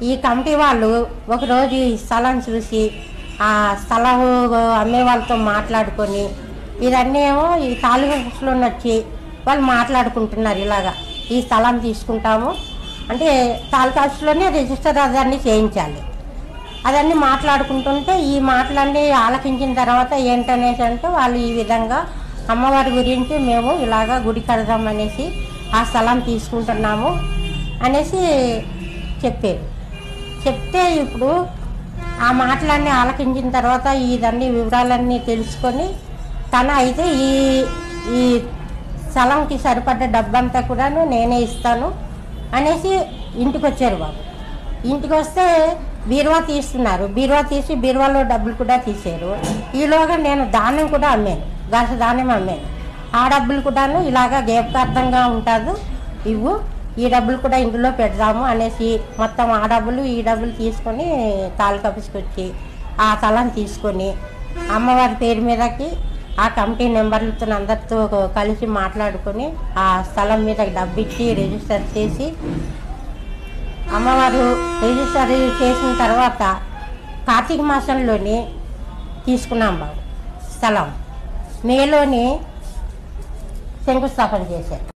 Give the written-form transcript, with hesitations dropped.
ఈ కమిటీ వాళ్ళు ఒకరోజు ఈ స్థలం చూసి ఆ స్థలం అమ్మే వాళ్ళతో మాట్లాడుకొని ఇదన్నీ ఏమో ఈ తాలూకాలో వచ్చి వాళ్ళు మాట్లాడుకుంటున్నారు. ఇలాగా ఈ స్థలం తీసుకుంటాము అంటే తాలూకాలోనే రిజిస్టర్ అదన్నీ చేయించాలి. అదన్నీ మాట్లాడుకుంటుంటే ఈ మాటలన్నీ ఆలకించిన తర్వాత ఏంటనేసి అంటే వాళ్ళు ఈ విధంగా అమ్మవారి గురించి మేము ఇలాగా గుడి కడదామనేసి ఆ స్థలం తీసుకుంటున్నాము అనేసి చెప్పారు. చెప్తే ఇప్పుడు ఆ మాటలన్నీ ఆలకించిన తర్వాత ఇదన్నీ వివరాలన్నీ తెలుసుకొని తన అయితే ఈ స్థలంకి సరిపడ్డ డబ్బంతా కూడాను నేనే ఇస్తాను అనేసి ఇంటికి వచ్చారు బాబు. ఇంటికి వస్తే బీరువా తీస్తున్నారు. బీరువా తీసి బీరువాలో డబ్బులు కూడా తీసారు. ఈలోగా నేను ధాన్యం కూడా అమ్మాను, గస ధాన్యం అమ్మాను. ఆ డబ్బులు కూడాను ఇలాగా జ్ఞాపకార్థంగా ఉంటుంది, ఇవ్వు, ఈ డబ్బులు కూడా ఇందులో పెడదాము అనేసి మొత్తం ఆ డబ్బులు ఈ డబ్బులు తీసుకొని తాలూకా ఆఫీస్కి వచ్చి ఆ స్థలం తీసుకొని అమ్మవారి పేరు మీదకి ఆ కమిటీ మెంబర్లతో అందరితో కలిసి మాట్లాడుకొని ఆ స్థలం మీద డబ్బు ఇచ్చి రిజిస్టర్ చేసి అమ్మవారు రిజిస్టర్ చేసిన తర్వాత కార్తీక మాసంలోని తీసుకున్నాం బాబు స్థలం. మేలోని శంకుస్థాపన చేశారు.